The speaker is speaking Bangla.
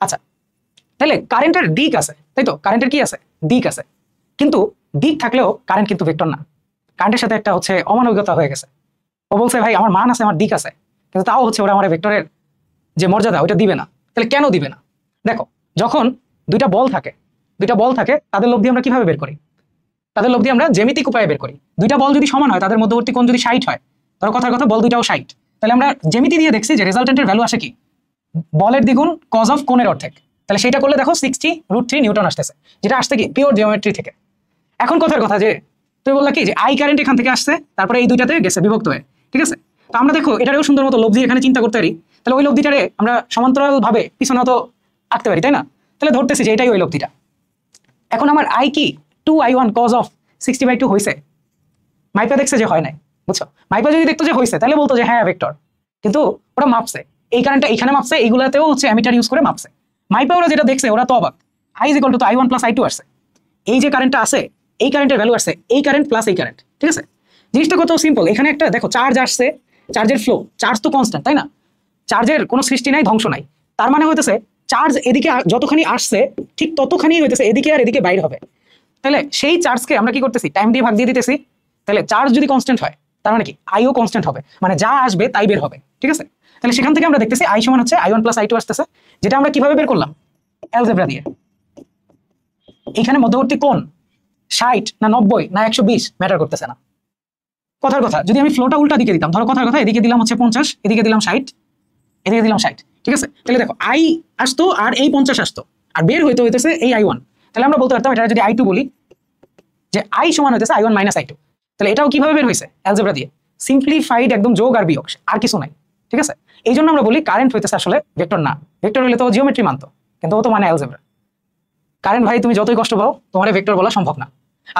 আচ্ছা, তাহলে কারেন্টের দিক আছে, তাই তো? কারেন্টের কি আছে? দিক আছে। কিন্তু দিক থাকলেও কারেন্ট কিন্তু ভেক্টর না। কারেন্টের সাথে একটা হচ্ছে অমানবিকতা হয়ে গেছে। ও বলছে ভাই আমার মান আছে, আমার দিক আছে, কিন্তু তাও হচ্ছে ওরা আমার ভেক্টরের যে মর্যাদা ওইটা দিবে না। তাহলে কেন দিবে না? দেখো, যখন দুইটা বল থাকে তাদের লব্ধি আমরা কিভাবে বের করি? তাদের লব্ধি আমরা জ্যামিতিক উপায়ে বের করি। দুইটা বল যদি সমান হয়, তাদের মধ্যবর্তী কোণ যদি 60 হয়, ধরো কথার কথা বল দুইটাও 60, তাহলে আমরা জ্যামিতি দিয়ে দেখছি যে রেজাল্টেন্টের ভ্যালু আসে কি? বলের দ্বিগুণ কজ অফ কোণের অর্ধেক। তাহলে সেটা করলে দেখো 60√3 নিউটন আসতেছে, যেটা আসছে কি পিওর জিওমেট্রি থেকে। এখন কথার কথা যে তুমি বললা কি যে আই কারেন্ট এখান থেকে আসছে, তারপরে এই দুইটাতে গেছে বিভক্ত হয়ে, ঠিক আছে? তো আমরা দেখো এটারেও সুন্দর মতো লব্ধি এখানে চিন্তা করতে পারি। তাহলে ওই লব্ধিটারে আমরা সমান্তরাল ভাবে পিছনে তো আঁকতে পারি, তাই না? তাহলে ধরতেছি যে এটাই ওই লব্ধিটা। এখন আমার আই কি 2i1 cos অফ 60/2 হয়েছে? মাইপা দেখছে যে হয় নাই, বুঝছো? মাইপা যদি দেখতো যে হয়েছে তাহলে বলতো যে হ্যাঁ ভেক্টর, কিন্তু ওরা মাপছে এই কারেন্টটা এখানে মাপছে, এইগুলাতেও হচ্ছে অ্যামিটার ইউজ করে মাপছে। মাইপা ওরা যেটা দেখছে ওরা তো অবাক, i = i1 + i2 আসছে। এই যে কারেন্টটা আছে, এই কারেন্টের ভ্যালু আসছে এই কারেন্ট প্লাস এই কারেন্ট, ঠিক আছে? জিনিসটা কত সিম্পল। এখানে একটা দেখো চার্জ আসছে, চার্জের ফ্লো, চার্জ তো কনস্ট্যান্ট, তাই না? চার্জের কোনো সৃষ্টি নাই, ধ্বংস নাই। তার মানে হইতেছে চার্জ এদিকে যতখানি আসছে ঠিক ততখানি হইতেছে এদিকে আর এদিকে বাইরে হবে। তাহলে সেই চার্জকে আমরা কি করতেছি? টাইম দিয়ে ভাগ দিয়ে দিতেছি। তাহলে চার্জ যদি কনস্ট্যান্ট হয় তার মানে কি আইও কনস্ট্যান্ট হবে, মানে যা আসবে তাই বের হবে, ঠিক আছে? তাহলে সেখান থেকে আমরা দেখতেছি আই সমান হচ্ছে i1 + i2 আসতেছে, যেটা আমরা কিভাবে বের করলাম? অ্যালজেব্রা দিয়ে। এখানে মধ্যবর্তী কোণ 60 না 90 না 120 ম্যাটার করতেছে না। কথার কথা যদি আমি ফ্লোটা উল্টা দিকে দিতাম, ধরো কথার কথা এদিকে দিলাম হচ্ছে 50, এদিকে দিলাম 60, এদিকে দিলাম 60, ঠিক আছে? তাহলে দেখো আই আসতো আর এই 50 আসতো, আর বের হইতেছে এই i1। তাহলে আমরা বলতে পারতাম এটা যদি i2 বলি যে i সমান হইতেছে i1 - i2। তাহলে এটাও কিভাবে বের হয়েছে? অ্যালজেব্রা দিয়ে। সিম্পলিফাইড, একদম যোগ আর বিয়োগ, আর কিছু নাই, ঠিক আছে? এই জন্য আমরা বলি কারেন্ট হইতেছে আসলে ভেক্টর না। ভেক্টর হলে তো জিওমেট্রি মানতো, কিন্তু ও তো মানে অ্যালজেব্রা। কারেন্ট ভাই তুমি যতই কষ্ট পাও, তোমার ভেক্টর বলা সম্ভব না।